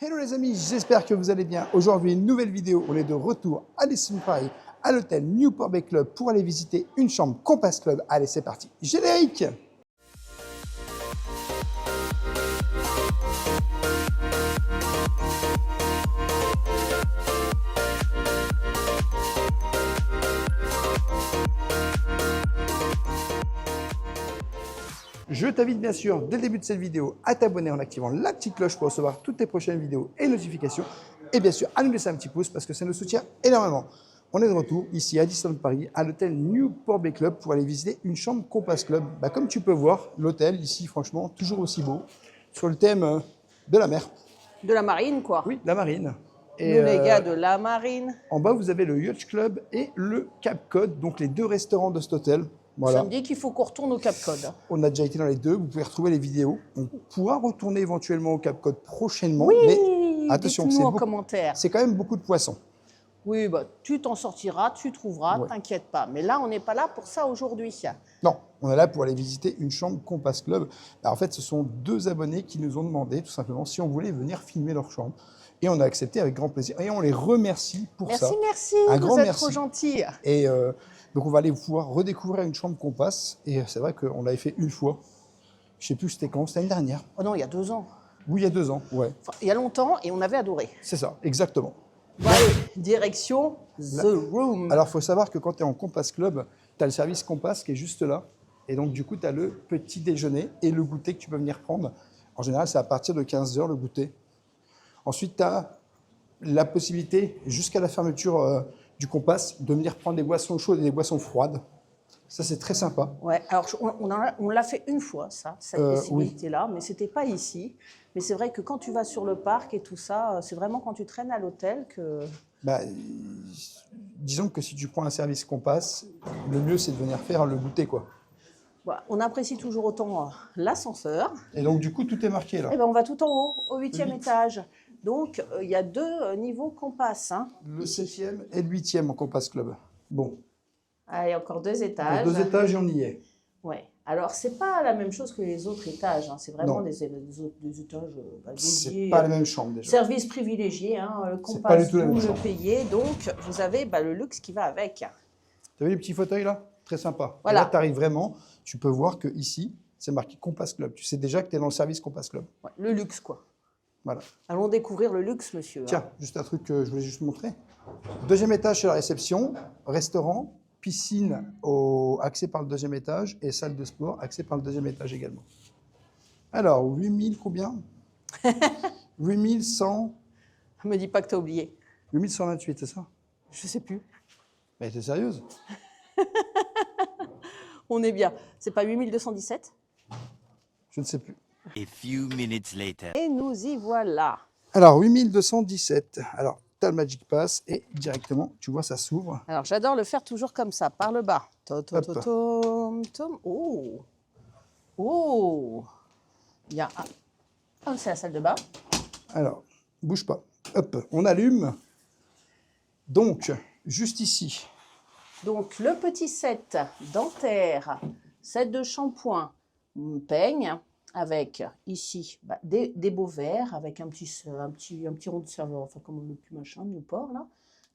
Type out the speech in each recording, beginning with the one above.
Hello les amis, j'espère que vous allez bien. Aujourd'hui, une nouvelle vidéo. On est de retour à Disneyland Paris, à l'hôtel Newport Bay Club pour aller visiter une chambre Compass Club. Allez, c'est parti. Générique! Je t'invite bien sûr, dès le début de cette vidéo, à t'abonner en activant la petite cloche pour recevoir toutes tes prochaines vidéos et notifications. Et bien sûr, à nous laisser un petit pouce parce que ça nous soutient énormément. On est de retour ici à Disneyland Paris, à l'hôtel Newport Bay Club pour aller visiter une chambre Compass Club. Comme tu peux voir, l'hôtel ici, franchement, toujours aussi beau, sur le thème de la mer. De la marine, quoi. Oui, la marine. Et nous, les gars de la marine. En bas, vous avez le Yacht Club et le Cap Cod, donc les deux restaurants de cet hôtel. Voilà. Ça me dit qu'il faut qu'on retourne au Cap Cod. On a déjà été dans les deux, vous pouvez retrouver les vidéos. On pourra retourner éventuellement au Cap Cod prochainement. Oui, mais attention, dites-nous en commentaire. C'est quand même beaucoup de poissons. Oui, bah, tu t'en sortiras, tu trouveras, Ouais. t'inquiète pas. Mais là, on n'est pas là pour ça aujourd'hui. Non, on est là pour aller visiter une chambre Compass Club. Alors, en fait, ce sont deux abonnés qui nous ont demandé tout simplement si on voulait venir filmer leur chambre. Et on a accepté avec grand plaisir. Et on les remercie pour ça. Merci, Un vous grand êtes merci. trop gentils. Et donc, on va aller pouvoir redécouvrir une chambre Compass. Et c'est vrai qu'on l'avait fait une fois. Je ne sais plus c'était quand, c'était l'année dernière. Oh non, il y a 2 ans. Oui, il y a 2 ans, ouais. Enfin, il y a longtemps et on avait adoré. C'est ça, exactement. Bon, allez, direction The Room. Alors, il faut savoir que quand tu es en Compass Club, tu as le service Compass qui est juste là. Et donc, du coup, tu as le petit déjeuner et le goûter que tu peux venir prendre. En général, c'est à partir de 15 h le goûter. Ensuite, tu as la possibilité, jusqu'à la fermeture du Compass, de venir prendre des boissons chaudes et des boissons froides. Ça, c'est très sympa. Ouais, alors on l'a fait une fois, ça, cette possibilité-là, mais c'était pas ici. Mais c'est vrai que quand tu vas sur le parc et tout ça, c'est vraiment quand tu traînes à l'hôtel que... Disons que si tu prends un service Compass, le mieux, c'est de venir faire le goûter, quoi. Voilà, on apprécie toujours autant l'ascenseur. Et donc, du coup, tout est marqué, là. Eh ben, on va tout en haut, au 8e Oui. étage. Donc, il y a 2 niveaux Compass. Le 7e et le 8e en Compass Club. Bon, Allez, encore 2 étages. 2 étages et on y est. Ouais. Alors, c'est pas la même chose que les autres étages. Hein. C'est vraiment Non. des étages C'est dédiés. pas la même chambre, déjà. Service privilégié, hein, le pas Compass, du tout la vous même le chambre. payez. Donc, vous avez le luxe qui va avec. Tu as vu les petits fauteuils là? Très sympa. Voilà. Et là, tu arrives vraiment, tu peux voir que ici, c'est marqué Compass Club. Tu sais déjà que tu es dans le service Compass Club. Ouais, le luxe, quoi. Voilà. Allons découvrir le luxe, monsieur. Tiens, juste un truc que je voulais juste montrer. 2e étage, c'est la réception, restaurant, piscine accès par le 2e étage et salle de sport accès par le 2e étage également. Alors, 8000 combien? 8100, Me dis pas que tu as oublié. 8128, c'est ça? Je sais plus. Mais t'es sérieuse? On est bien. C'est pas 8217? Je ne sais plus. A few minutes later. Et nous y voilà. Alors, 8217. Alors, tu as le Magic Pass et directement, tu vois, ça s'ouvre. Alors, j'adore le faire toujours comme ça, par le bas. Hop. Oh. Oh. Il y a un... Oh, c'est la salle de bain. Alors, bouge pas. Hop, on allume. Donc, juste ici, Donc, le petit set dentaire, set de shampoing, peigne, avec ici des beaux verres, avec un petit rond de serveur, enfin comme le plus machin, le port là.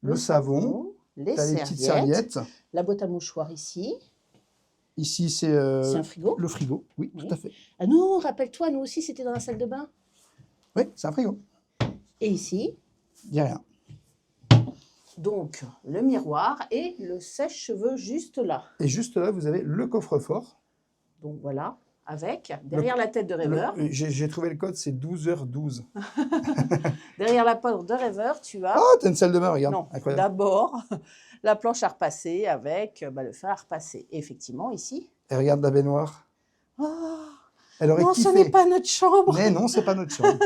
le savon, les tu as les petites serviettes, serviettes. la boîte à mouchoirs ici. Ici, c'est C'est un frigo. le frigo. Oui, Oui. tout à fait. Ah non, rappelle-toi, nous aussi c'était dans la salle de bain. Oui, c'est un frigo. Et ici, Il n'y a rien. donc le miroir et le sèche-cheveux juste là. Et juste là, vous avez le coffre-fort. Donc voilà, avec, derrière la tête de rêveur. J'ai trouvé le code, c'est 12h12. Derrière la porte de rêveur, tu as... Ah, t'as une salle de bain, regarde. Non, Incroyable. d'abord, la planche à repasser avec le fer à repasser. Et effectivement, ici... Et regarde la baignoire. Oh, Elle aurait non, kiffé. ce n'est pas notre chambre. Mais non, c'est pas notre chambre.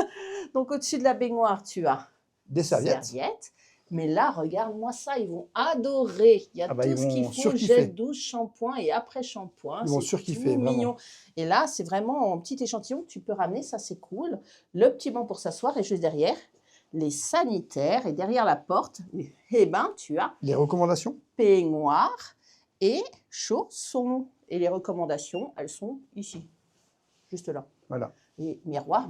Donc, au-dessus de la baignoire, tu as Des serviettes. Mais là, regarde-moi ça, ils vont adorer. Il y a Ah bah, tout ils ce qu'il vont faut, surkiffer. gel douche, shampoing et après-shampoing. Ils vont C'est surkiffer, tout vraiment. mignon. Et là, c'est vraiment un petit échantillon que tu peux ramener, ça c'est cool. Le petit banc pour s'asseoir et juste derrière, les sanitaires. Et derrière la porte, eh ben, tu as Les recommandations? peignoir et chaussons. Et les recommandations, elles sont ici, juste là. Voilà. Et miroir.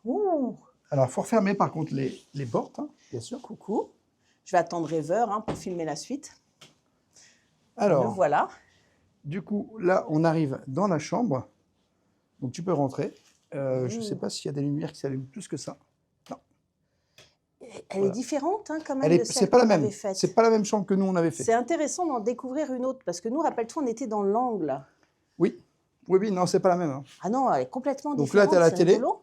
Ouh. Alors, il faut refermer par contre les portes, hein, bien sûr. Coucou. Je vais attendre Rêveur hein, pour filmer la suite. Le Alors, voilà. du coup, là, on arrive dans la chambre. Donc, tu peux rentrer. Je ne sais pas s'il y a des lumières qui s'allument plus que ça. Non. Elle est différente hein, quand même de C'est celle pas la qu'on même. avait faite. C'est pas la même chambre que nous, on avait fait. C'est intéressant d'en découvrir une autre parce que nous, rappelle-toi, on était dans l'angle. Oui. Oui, non, c'est pas la même. Hein. Ah non, elle est complètement Donc là, différente. tu as la c'est télé. rigolo.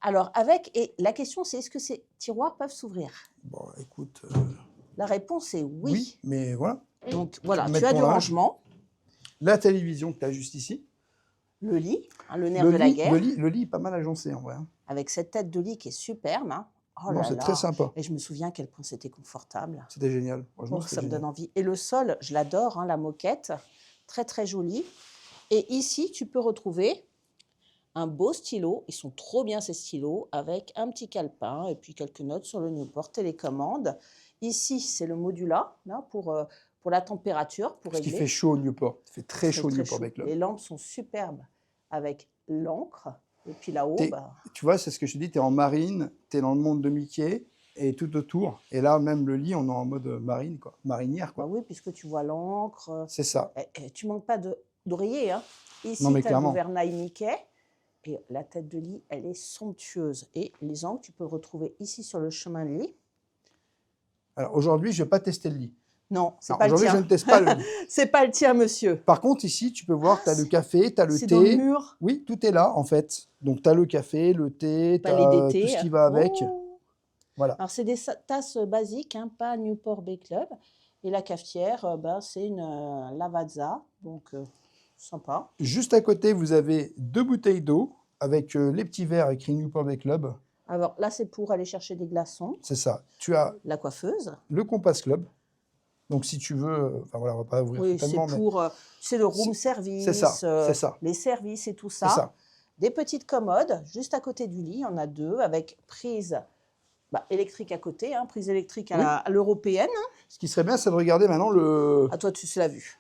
Alors, et la question, c'est est-ce que ces tiroirs peuvent s'ouvrir? Bon, écoute. La réponse est oui. Oui, mais voilà. Donc voilà, Mettre tu as ton du linge. rangement, La télévision que tu as juste ici. le lit, hein, le nerf de la guerre, le lit est pas mal agencé en vrai. Hein. avec cette tête de lit qui est superbe. Hein. Oh Non, là c'est là. très sympa. Et je me souviens à quel point c'était confortable. C'était génial. Franchement, Oh, c'était ça me génial. donne envie. Et le sol, je l'adore, hein, la moquette, très très jolie. Et ici, tu peux retrouver un beau stylo. Ils sont trop bien ces stylos, avec un petit calepin et puis quelques notes sur le Newport télécommande. Ici, c'est le modula là, pour la température, pour Parce qu'il régler. fait chaud au Newport. Il fait très chaud au Newport chaud. avec Les lampes sont superbes avec l'encre. Et puis là-haut, Tu vois, c'est ce que je te dis, tu es en marine, tu es dans le monde de Mickey et tout autour. Et là, même le lit, on est en mode marine, quoi. Marinière, quoi. bah oui, puisque tu vois l'encre. C'est ça. Tu manques pas d'oreiller. Hein. Ici, Non, mais tu as le clairement. gouvernail Mickey. Et la tête de lit, elle est somptueuse. Et les angles, tu peux le retrouver ici sur le chemin de lit. Alors aujourd'hui, je ne vais pas tester le lit. Non, c'est Alors, pas le aujourd'hui, je tien. ne teste pas le lit. C'est pas le tien, monsieur. Par contre, ici, tu peux voir, tu as le café, tu as le C'est dans le thé. mur. Oui, tout est là, en fait. Donc, tu as le café, le thé, tu Palais as d'été. tout ce qui va avec. Oh. Voilà. Alors, c'est des tasses basiques, hein, pas Newport Bay Club. Et la cafetière, c'est une Lavazza. Donc, sympa. Juste à côté, vous avez 2 bouteilles d'eau avec les petits verres écrits Newport Bay Club. Alors, là, c'est pour aller chercher des glaçons. C'est ça. Tu as La coiffeuse. le Compass Club. Donc, si tu veux, enfin voilà, on va pas ouvrir Oui, c'est totalement, mais pour c'est le room service, c'est ça, c'est ça. les services et tout c'est ça. ça. Des petites commodes juste à côté du lit, il y en a 2 avec prise électrique à côté, hein, prise électrique à l'européenne. Ce qui serait bien, c'est de regarder maintenant le. À toi, tu l'as vu.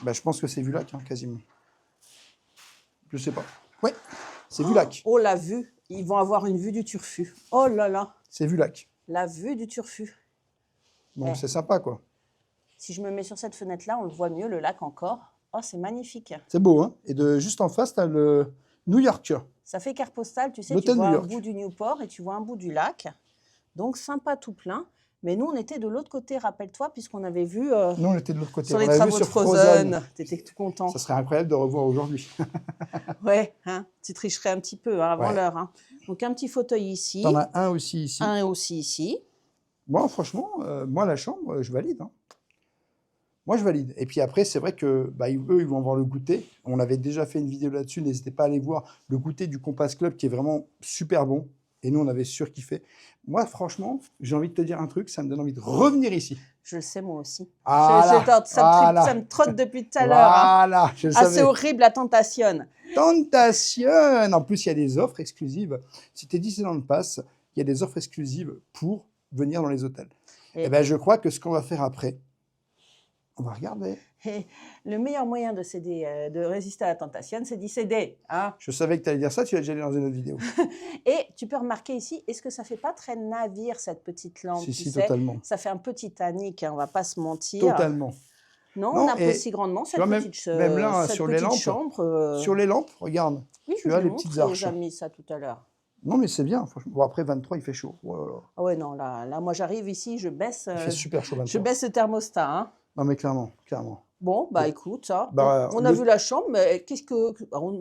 Bah, je pense que c'est Vulac, hein, quasiment. Je sais pas. Oui, c'est Vulac. Oh, la vue. Ils vont avoir une vue du Turfu. Oh là là, C'est Vulac. la vue du Turfu. Donc, c'est sympa, quoi. Si je me mets sur cette fenêtre-là, on le voit mieux, le lac encore. Oh, c'est magnifique. C'est beau, hein. Et juste en face, tu as le New York. Ça fait carte postale, tu sais, tu L'hôtel vois New un York. bout du Newport et tu vois un bout du lac. Donc, sympa tout plein. Mais nous, on était de l'autre côté, rappelle-toi, puisqu'on avait vu Nous, on était de l'autre côté. sur On les l'avait vu travaux de sur Frozen. Tu étais tout content. Ça serait incroyable de revoir aujourd'hui. Ouais, hein, tu tricherais un petit peu hein, avant Ouais. l'heure. Hein. Donc, un petit fauteuil ici, T'en as un aussi ici. un aussi ici. Bon, franchement, moi, la chambre, je valide. Hein. Moi, je valide. Et puis après, c'est vrai que eux, ils vont avoir le goûter. On avait déjà fait une vidéo là-dessus. N'hésitez pas à aller voir le goûter du Compass Club qui est vraiment super bon. Et nous, on avait surkiffé. Moi, franchement, j'ai envie de te dire un truc. Ça me donne envie de revenir ici. Je le sais moi aussi. Voilà, Ça me trotte depuis tout à l'heure. Hein. Voilà, je le Ah, savais. c'est horrible la tentation. Tentation. En plus, il y a des offres exclusives. Si tu es Disneyland Pass, il y a des offres exclusives pour venir dans les hôtels. Et- Et ben, je crois que ce qu'on va faire après, on va regarder. Et le meilleur moyen de résister à la tentation, c'est d'y céder. Hein. Je savais que tu allais dire ça, tu l'as déjà dit dans une autre vidéo. Et tu peux remarquer ici, est-ce que ça fait pas très navire cette petite lampe Si, tu si, sais totalement. Ça fait un peu Titanic, hein, on va pas se mentir. Totalement. Non, Non, on et apprécie grandement cette vois, même- petite, même là, cette sur les petite lampes, chambre. Sur les lampes, regarde. Oui, tu je as vous les ai petites montré, arches. J'ai mis ça tout à l'heure. Non, mais c'est bien. Franchement. Bon, après, 23, il fait chaud. Oh là là. Ah ouais, non, là, moi j'arrive ici, je baisse, Il fait super chaud, 23. je baisse le thermostat. Hein. Non, mais clairement, clairement. Bon, bah écoute, hein, Bah, on a vu la chambre, mais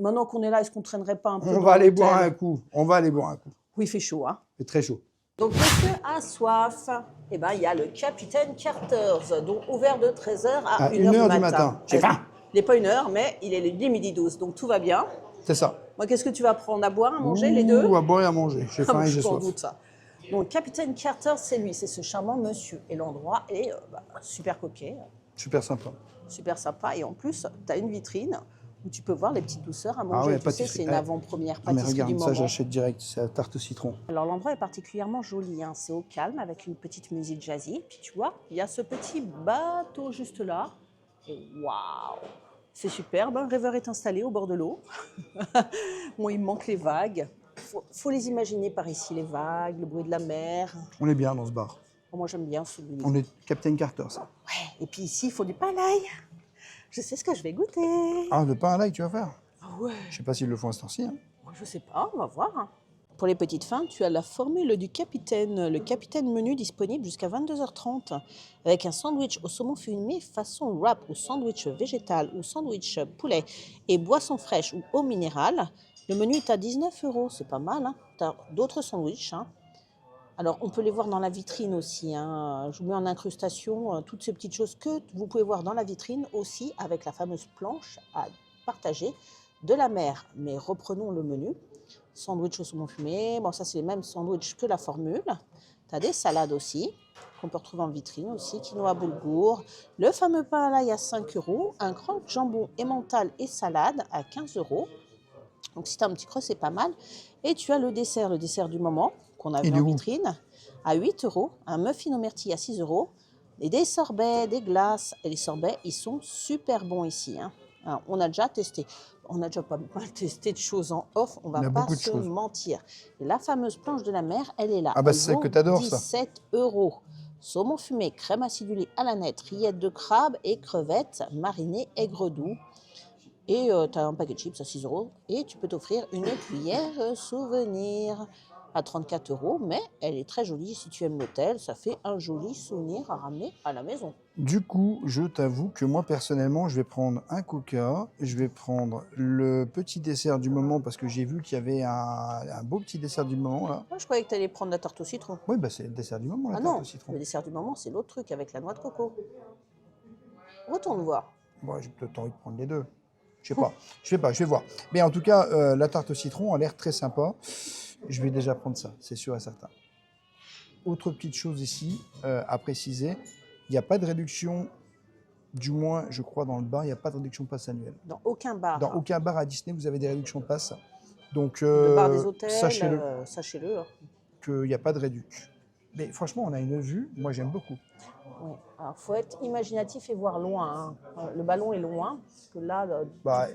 maintenant qu'on est là, est-ce qu'on traînerait pas un peu On dans va aller l'hôtel boire un coup. On va aller boire un coup. Oui, il fait chaud, hein. C'est très chaud. Donc, monsieur a soif. Eh ben, il y a le Capitaine Carter's, donc ouvert de 13h à À 1h 1h du matin. J'ai faim. Il n'est pas 1h, mais il est midi 12, donc tout va bien. C'est ça. Moi, qu'est-ce que tu vas prendre à boire, à manger, les deux? Ouh, à boire et à manger. J'ai faim et j'ai Je m'en soif. doute, ça. Donc, Capitaine Carter, c'est lui, c'est ce charmant monsieur. Et l'endroit est super coquet, Super sympa. super sympa. Et en plus, tu as une vitrine où tu peux voir les petites douceurs à manger. ouais, Tu sais, pâtisserie. c'est une Eh. avant-première Ah, mais pâtisserie du regarde, ça, moment. j'achète direct. C'est la tarte au citron. Alors l'endroit est particulièrement joli, hein. C'est au calme avec une petite musique jazzy. Puis tu vois, il y a ce petit bateau juste là. Et waouh, c'est superbe. Un rêveur est installé au bord de l'eau. Bon, il me manque les vagues. faut les imaginer par ici, les vagues, le bruit de la mer. On est bien dans ce bar. Oh, moi, j'aime bien celui-là. On est Captain Carter, ça. Ouais. Et puis ici, il faut du pain à l'ail. Je sais ce que je vais goûter. Ah, le pain à l'ail, tu vas faire? Ah ouais. Je sais pas s'ils le font à ce temps-ci. Hein. Je sais pas, on va voir. Pour les petites fins, tu as la formule du capitaine. Le capitaine menu disponible jusqu'à 22h30. Avec un sandwich au saumon fumé façon wrap ou sandwich végétal ou sandwich poulet et boisson fraîche ou eau minérale. Le menu est à 19 €. C'est pas mal. Hein. Tu as d'autres sandwichs. Hein. Alors, on peut les voir dans la vitrine aussi. Hein. Je vous mets en incrustation toutes ces petites choses que vous pouvez voir dans la vitrine aussi avec la fameuse planche à partager de la mer. Mais reprenons le menu. Sandwich au saumon fumé. Bon, ça, c'est les mêmes sandwichs que la formule. Tu as des salades aussi qu'on peut retrouver en vitrine aussi. Quinoa boulgour. Le fameux pain à l'ail à 5 €. Un croque jambon emmental et salade à 15 €. Donc, si tu as un petit creux, c'est pas mal. Et tu as le dessert du moment qu'on a vu en vitrine à 8 €. Un muffin aux myrtilles à 6 €. Et des sorbets, des glaces. Et les sorbets, ils sont super bons ici. Hein. Alors, on a déjà testé. On a déjà pas mal testé de choses en off. On va pas se mentir. Et la fameuse planche de la mer, elle est là. Ah bah c'est celle que tu adores, ça. 17 €. Saumon fumé, crème acidulée à la nette, rillettes de crabe et crevettes marinées aigre doux. Et tu as un paquet de chips à 6 € et tu peux t'offrir une cuillère souvenir à 34 €. Mais elle est très jolie si tu aimes l'hôtel. Ça fait un joli souvenir à ramener à la maison. Du coup, je t'avoue que moi, personnellement, je vais prendre un coca. Je vais prendre le petit dessert du moment parce que j'ai vu qu'il y avait un beau petit dessert du moment là. Moi, je croyais que tu allais prendre la tarte au citron. Oui, bah c'est le dessert du moment, la Ah tarte non, au citron. le dessert du moment, c'est l'autre truc avec la noix de coco. Retourne voir. Moi, j'ai peut-être envie de prendre les deux. Je sais pas, je vais voir. Mais en tout cas, la tarte au citron a l'air très sympa. Je vais déjà prendre ça, c'est sûr et certain. Autre petite chose ici à préciser, il n'y a pas de réduction, du moins, je crois, dans le bar, il n'y a pas de réduction passe annuelle. Dans aucun bar. Dans aucun bar à Disney, vous avez des réductions de passe. Donc, Le bar des hôtels, sachez-le sachez-le. qu'il n'y a pas de réduction. Mais franchement, on a une vue, moi j'aime beaucoup. Ouais. Alors, faut être imaginatif et voir loin. Hein. Le ballon est loin, parce que là, Bah,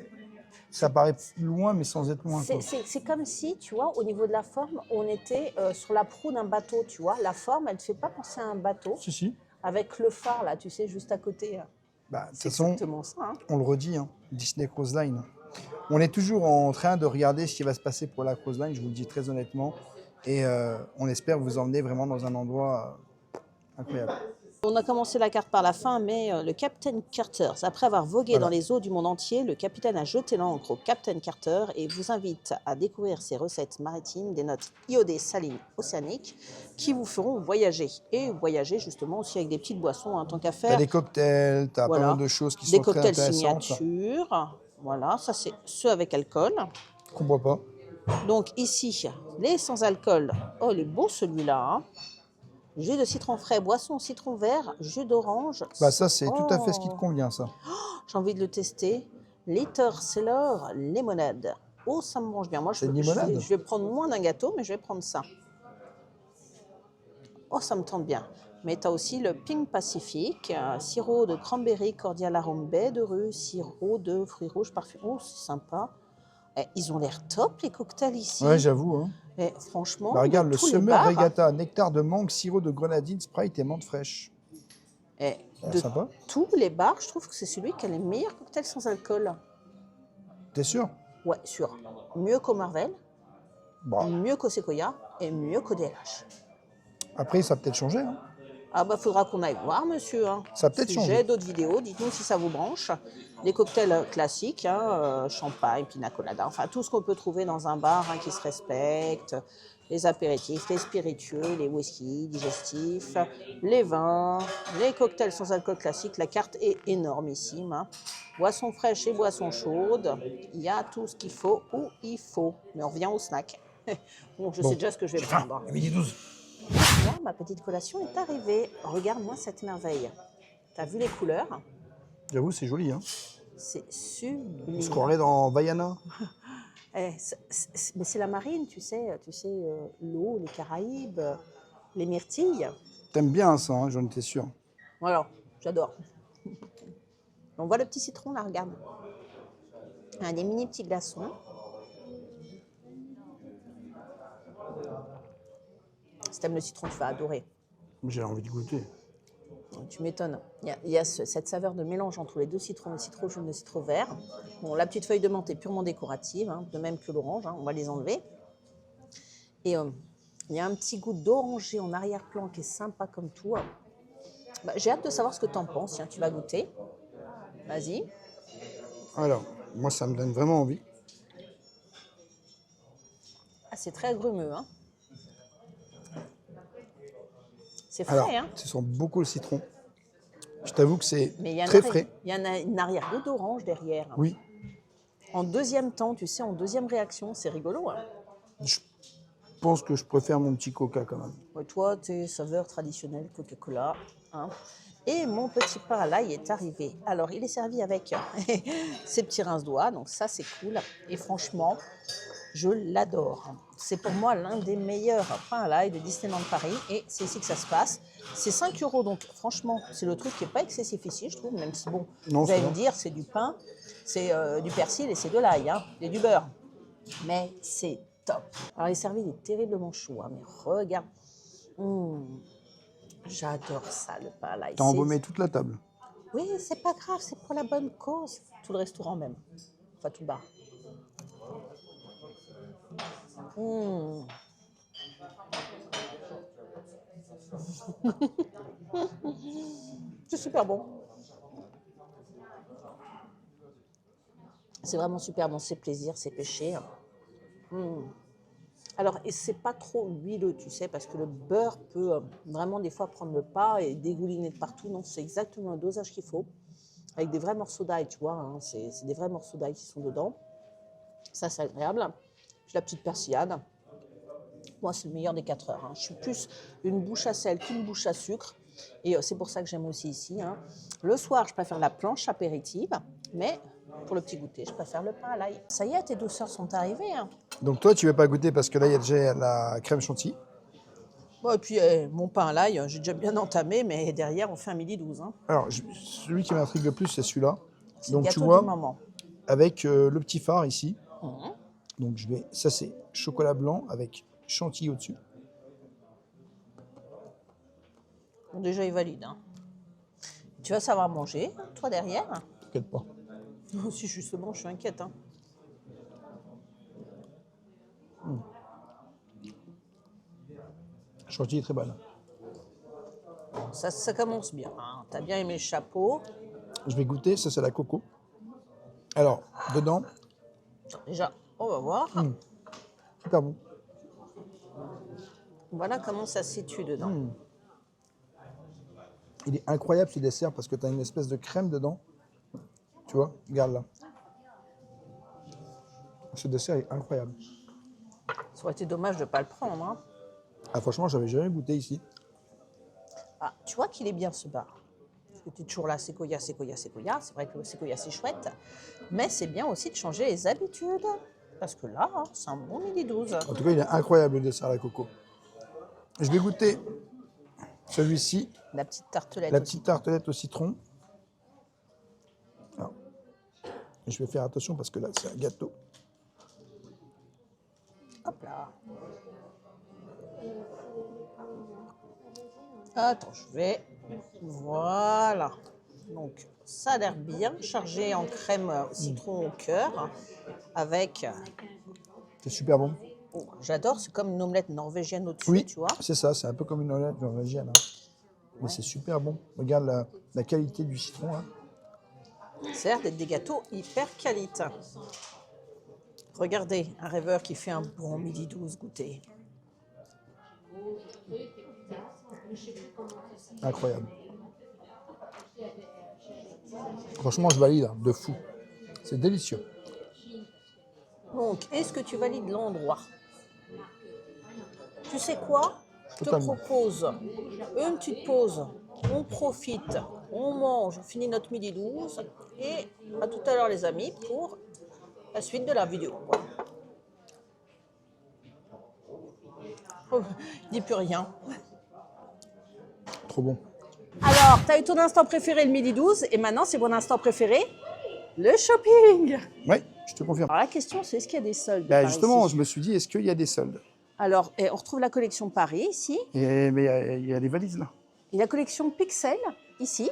ça paraît loin, mais sans être loin. c'est comme si, tu vois, au niveau de la forme, on était sur la proue d'un bateau, tu vois. La forme, elle ne te fait pas penser à un bateau. Si. Avec le phare, là, tu sais, juste à côté. Bah, de c'est toute façon, exactement ça. Hein. On le redit, hein, Disney Cruise Line. On est toujours en train de regarder ce qui va se passer pour la Cruise Line, je vous le dis très honnêtement. Et on espère vous emmener vraiment dans un endroit incroyable. On a commencé la carte par la fin, mais le Captain Carter, après avoir vogué dans les eaux du monde entier, le capitaine a jeté l'ancre au Captain Carter et vous invite à découvrir ses recettes maritimes, des notes iodées salines océaniques qui vous feront voyager. Et voyager justement aussi avec des petites boissons, hein, tant qu'à faire. T'as des cocktails, t'as pas mal de choses qui sont très intéressantes. Des cocktails signature, voilà, ça c'est ceux avec alcool. Qu'on boit pas. Donc ici, les sans alcool, oh il est beau celui-là, hein. Jus de citron frais, boisson citron vert, jus d'orange. Bah ça, c'est tout à fait ce qui te convient, ça. J'ai envie de le tester. Liter Seller limonade. Oh, ça me mange bien. Moi, je vais prendre moins d'un gâteau, mais je vais prendre ça. Oh, ça me tente bien. Mais tu as aussi le Pink Pacific, sirop de cranberry, cordial arôme baie de rue, sirop de fruits rouges parfumés. Oh, c'est sympa. Ils ont l'air top, les cocktails ici. Ouais, j'avoue. Hein. Et franchement, bah, regarde, le Summer Regatta, nectar de mangue, sirop de grenadine, Sprite et menthe fraîche. Et de sympa. Tous les bars, je trouve que c'est celui qui a les meilleurs cocktails sans alcool. T'es sûr? Ouais, sûr. Mieux qu'au Marvel, mieux qu'au Sequoia et mieux qu'au DLH. Après, ça a peut-être changé. Hein. Ah bah, faudra qu'on aille voir, monsieur. Hein. Ça a peut-être changé. J'ai d'autres vidéos, dites-nous si ça vous branche. Les cocktails classiques, hein, champagne, pina colada, enfin tout ce qu'on peut trouver dans un bar hein, qui se respecte. Les apéritifs, les spiritueux, les whisky, digestifs, les vins, les cocktails sans alcool classiques. La carte est énormissime. Hein. Boissons fraîches et boissons chaudes. Il y a tout ce qu'il faut où il faut. Mais on revient au snack. Bon, je sais déjà ce que je vais prendre. Midi 12. Là, ma petite collation est arrivée. Regarde-moi cette merveille. Tu as vu les couleurs? J'avoue, c'est joli. Hein. C'est sublime. On se croirait dans Vaiana. Mais c'est la marine, tu sais l'eau, les Caraïbes, les myrtilles. T'aimes bien ça, hein, j'en étais sûr. Voilà, j'adore. On voit le petit citron là, regarde. Des mini petits glaçons. Si tu aimes le citron, tu vas adorer. J'ai envie de goûter. Tu m'étonnes. Il y a cette saveur de mélange entre les deux citrons, le citron jaune et le citron vert. Bon, la petite feuille de menthe est purement décorative, hein, de même que l'orange. Hein, on va les enlever. Et il y a un petit goût d'oranger en arrière-plan qui est sympa comme tout. Bah, j'ai hâte de savoir ce que tu en penses. Tiens, tu vas goûter. Vas-y. Alors, moi, ça me donne vraiment envie. Ah, c'est très agrumeux. Hein. C'est frais, Alors, hein. ça sent beaucoup le citron. Je t'avoue que c'est Mais il y a très frais. Il y a une arrière-goût d'orange derrière. Oui, En deuxième temps, tu sais, en deuxième réaction, c'est rigolo. Hein. je pense que je préfère mon petit coca quand même. Ouais, toi, tes saveurs traditionnelles, Coca-Cola. Hein. Et mon petit pain à l'ail est arrivé. Alors, il est servi avec ces petits rince-doigts. Donc ça, c'est cool. Et franchement, je l'adore. C'est pour moi l'un des meilleurs pains à l'ail de Disneyland Paris. Et c'est ici que ça se passe. C'est 5 €. Donc franchement, c'est le truc qui n'est pas excessif ici, je trouve. Même si, bon, Non, vous allez ça me va. dire, c'est du pain, c'est du persil et c'est de l'ail. Hein, et du beurre. Mais c'est top. Alors, il est servi, il est terriblement chaud. Hein, mais regarde. J'adore ça, le pain à l'ail. T'as embaumé toute la table. Oui, c'est pas grave, c'est pour la bonne cause. Tout le restaurant même. Enfin, tout bas. C'est super bon. C'est vraiment super bon, c'est plaisir, c'est pêché. Alors, et c'est pas trop huileux, tu sais, parce que le beurre peut vraiment des fois prendre le pas et dégouliner de partout. Non, c'est exactement le dosage qu'il faut. Avec des vrais morceaux d'ail, tu vois. Hein, c'est des vrais morceaux d'ail qui sont dedans. Ça, c'est agréable. Puis la petite persillade. Moi, c'est le meilleur des 4 heures. Hein. Je suis plus une bouche à sel qu'une bouche à sucre. Et c'est pour ça que j'aime aussi ici. Hein. Le soir, je préfère la planche apéritive. Mais pour le petit goûter, je préfère le pain à l'ail. Ça y est, tes douceurs sont arrivées. Hein. Donc toi, tu ne veux pas goûter parce que là, il y a déjà la crème chantilly. Bon, et puis, mon pain à l'ail, j'ai déjà bien entamé. Mais derrière, on fait un 12h. Hein. Alors, celui qui m'intrigue le plus, c'est celui-là. C'est le Donc tu gâteau vois, du moment. avec le petit phare ici. Donc ça c'est chocolat blanc avec chantilly au-dessus. Bon, déjà, il valide. Hein. Tu vas savoir manger, toi, derrière. T'inquiète pas. Moi aussi, justement, je suis inquiète. Hein. Chantilly est très bonne. Ça commence bien. Hein. Tu as bien aimé le chapeau. Je vais goûter, ça c'est la coco. Alors, dedans, Déjà, on va voir. super bon. Voilà comment ça se situe dedans. Il est incroyable ce dessert parce que tu as une espèce de crème dedans. Tu vois, regarde là. Ce dessert est incroyable. Ça aurait été dommage de ne pas le prendre. Hein. Ah, franchement, j'avais jamais goûté ici. Ah, tu vois qu'il est bien ce bar. Parce que tu es toujours là, séquoia, séquoia, séquoia. C'est vrai que le séquoia, c'est chouette. Mais c'est bien aussi de changer les habitudes. Parce que là, c'est un bon 12h. En tout cas, il est incroyable le dessert à la coco. Je vais goûter celui-ci, La petite tartelette. la aussi. petite tartelette au citron. Alors, je vais faire attention parce que là, c'est un gâteau. Hop là. Attends, je vais. Voilà. Donc, ça a l'air bien chargé en crème citron au cœur. Avec. C'est super bon. Oh, j'adore, c'est comme une omelette norvégienne au-dessus, Oui, tu vois. c'est ça, c'est un peu comme une omelette norvégienne. Hein. Mais c'est super bon. Regarde la qualité du citron. Hein. Ça a l'air d'être des gâteaux hyper qualité. Regardez, un rêveur qui fait un bon 12h goûter. Incroyable. Franchement, je valide, hein, de fou. C'est délicieux. Donc, est-ce que tu valides l'endroit? Tu sais quoi? Je te Totalement. propose une petite pause. On profite, on mange, on finit notre 12h. Et à tout à l'heure, les amis, pour la suite de la vidéo. Oh, dis plus rien. Trop bon. Alors, tu as eu ton instant préféré le 12h et maintenant, c'est mon instant préféré, le shopping. Oui, je te confirme. Alors, la question, c'est est-ce qu'il y a des soldes Bah, par justement, ici? je me suis dit, est-ce qu'il y a des soldes? Alors, et on retrouve la collection Paris ici. Mais il y a des valises là. Et la collection Pixel ici.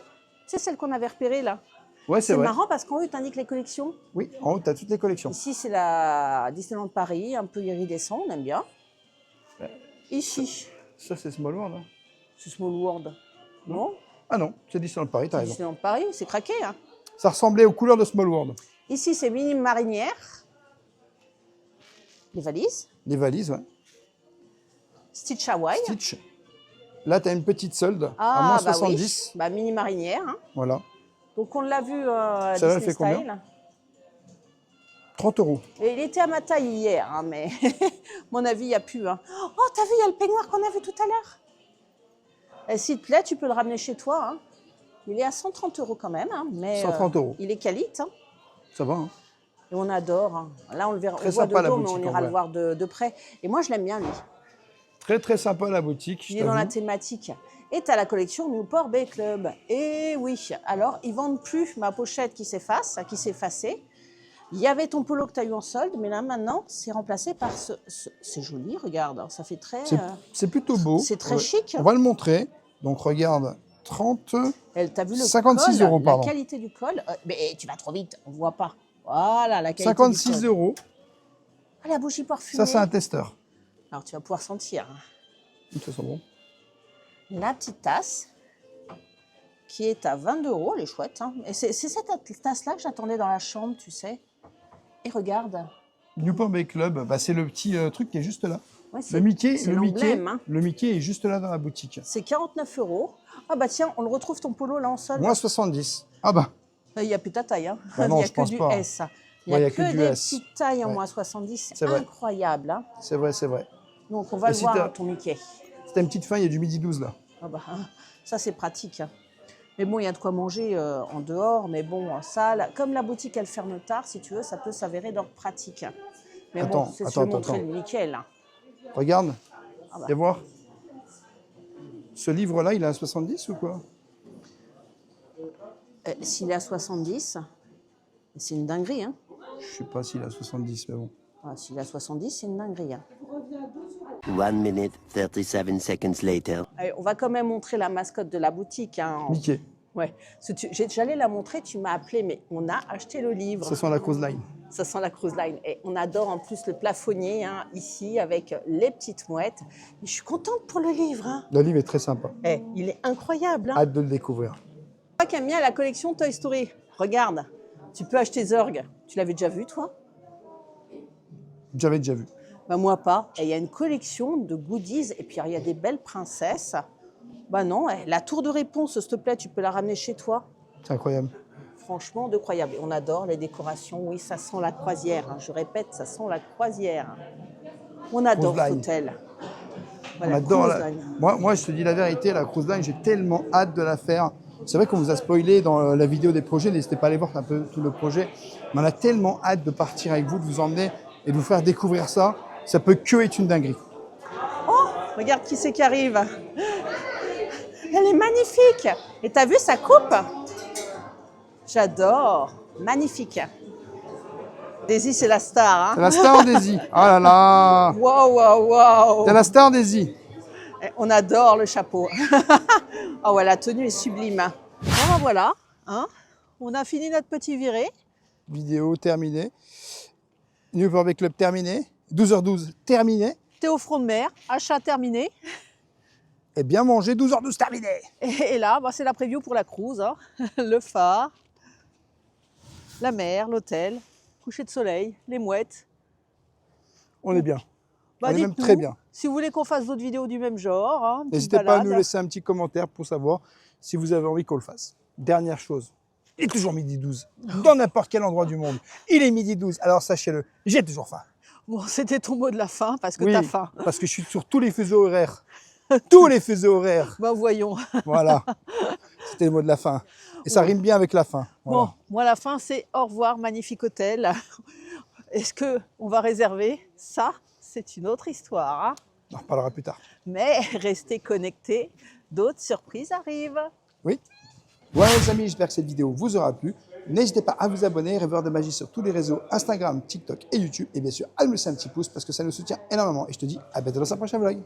C'est celle qu'on avait repérée là. Ouais, c'est C'est vrai. marrant parce qu'en haut, tu indiques les collections. Oui, en haut, tu as toutes les collections. Ici, c'est la Disneyland Paris, un peu iridescent, on aime bien. Ici, Ça, c'est Small World. Hein. c'est Small World. Non, Ah non, c'est Disneyland Paris, t'as c'est raison. Disneyland Paris, c'est craqué. Hein. Ça ressemblait aux couleurs de Small World. Ici, c'est Mini Marinière. Les valises. Les valises, ouais. Stitch Hawaii. Stitch. Là, tu as une petite solde à Ah, moins bah 70. oui. Bah, Mini Marinière. Hein. Voilà. Donc, on l'a vu à Celle-là, elle Disney fait combien Style. 30 €. Et il était à ma taille hier, hein, mais à mon avis, il n'y a plus. Hein. Oh, t'as vu, il y a le peignoir qu'on a vu tout à l'heure. Et s'il te plaît, tu peux le ramener chez toi. Hein. Il est à 130 € quand même, hein, mais 130 €. il est qualité. Hein. Ça va, hein. Et on adore. Hein. Là, on le verra, Très on voit sympa, de la dos, mais boutique, on en ira vrai. le voir de près. Et moi, je l'aime bien, lui. Très, très sympa la boutique. Il je est dans la t'avoue. thématique. Et tu as la collection Newport Bay Club. Et oui, alors, ils vendent plus ma pochette qui s'efface, qui s'est effacée. Il y avait ton polo que tu as eu en solde, mais là, maintenant, c'est remplacé par ce... C'est joli, regarde. Hein, ça fait très... C'est plutôt beau. c'est très Ouais. chic. On va le montrer. Donc, regarde, 30. T'as vu le 56 col, €, pardon. La qualité du col. Mais tu vas trop vite, on ne voit pas. Voilà, la qualité 56 du col. €. Ah, la bougie parfumée. Ça, c'est un testeur. Alors, tu vas pouvoir sentir. Hein. Ça sent bon. La petite tasse, qui est à 20 €, elle est chouette. Hein. Et c'est cette tasse-là que j'attendais dans la chambre, tu sais. Et regarde. Newport Bay Club, bah, c'est le petit truc qui est juste là. Ouais, Le Mickey, c'est l'emblème. Hein. le Mickey est juste là dans la boutique. C'est 49 €. Ah bah tiens, on le retrouve ton polo là en solde. Moins 70. Ah bah, Il n'y a plus ta taille. Hein. Bah non, il n'y a je que pense du pas. S. Il n'y Ouais, a, que des S. petites tailles en Ouais. moins 70. C'est C'est vrai. incroyable. Hein. c'est vrai, c'est vrai. Donc on va Et le si voir, t'as- hein, ton Mickey. Si t'as une petite faim, il y a du midi 12 là. Ah bah, hein, ça c'est pratique. Hein. Mais bon, il y a de quoi manger en dehors. Mais bon, ça, comme la boutique elle ferme tard, si tu veux, ça peut s'avérer d'or pratique. Mais Attends, bon, c'est attends, montrer attends. le Mickey là. Regarde, Ah bah. viens voir. Ce livre-là, il est à 70 ou quoi? S'il est à 70, c'est une dinguerie. Hein. Je sais pas s'il est à 70, mais bon. Ah, s'il est à 70, c'est une dinguerie. Hein. 1 minute, 37 seconds later. Allez, on va quand même montrer la mascotte de la boutique. Hein. Mickey, Ouais. J'allais la montrer, tu m'as appelé, mais on a acheté le livre. ça sent la cruise line. Ça sent la cruise line. Et on adore en plus le plafonnier hein, ici avec les petites mouettes. Et je suis contente pour le livre. Hein. Le livre est très sympa. Il est incroyable. Hein. Hâte de le découvrir. Toi qui aimes bien la collection Toy Story, regarde, tu peux acheter Zurg. Tu l'avais déjà vu, toi? J'avais déjà vu. Bah, moi pas. Et il y a une collection de goodies et puis il y a des belles princesses. Bah non, la tour de réponse, s'il te plaît, tu peux la ramener chez toi. C'est incroyable. Franchement, de croyable. Et on adore les décorations. Oui, ça sent la croisière. Hein. Je répète, ça sent la croisière. On adore Cruise cet line. hôtel. On Voilà, adore cruise la... line. moi, je te dis la vérité, la cruise line, j'ai tellement hâte de la faire. C'est vrai qu'on vous a spoilé dans la vidéo des projets, n'hésitez pas à aller voir un peu tout le projet. Mais on a tellement hâte de partir avec vous, de vous emmener et de vous faire découvrir ça. Ça peut que être une dinguerie. Oh, regarde qui c'est qui arrive. Elle est magnifique. Et t'as vu sa coupe? J'adore. Magnifique. Daisy, c'est la star. C'est Hein. la star Daisy. Oh là là. Waouh, waouh, waouh. C'est la star Daisy. On adore le chapeau. Oh ouais, la tenue est sublime. Bon, ben voilà. Hein. On a fini notre petit viré. Vidéo terminée. Newport Bay Club terminé. 12h12 terminé. T'es au front de mer. Achat terminé. Et bien mangé, 12h12 terminé. Et là, bah, c'est la preview pour la cruise. Hein. Le phare, la mer, l'hôtel, coucher de soleil, les mouettes. On est bien. Bah, On est même dites-nous très bien. Si vous voulez qu'on fasse d'autres vidéos du même genre. Hein, une petite N'hésitez pas à nous balade. laisser un petit commentaire pour savoir si vous avez envie qu'on le fasse. Dernière chose, il est toujours midi 12, dans n'importe quel endroit du monde. Il est midi 12, alors sachez-le, j'ai toujours faim. Bon, c'était ton mot de la fin parce que Oui, t'as faim. parce que je suis sur tous les fuseaux horaires. Tous les fuseaux horaires. Bah voyons. Voilà. C'était le mot de la fin. Et ça rime bien avec la fin. Voilà. Bon, moi la fin c'est au revoir, magnifique hôtel. Est-ce que on va réserver? Ça, c'est une autre histoire. Hein. On en reparlera plus tard. Mais restez connectés, d'autres surprises arrivent. Oui. Voilà les amis, j'espère que cette vidéo vous aura plu. N'hésitez pas à vous abonner, Rêveur de Magie sur tous les réseaux, Instagram, TikTok et YouTube. Et bien sûr, à nous laisser un petit pouce parce que ça nous soutient énormément. Et je te dis à bientôt dans un prochain vlog.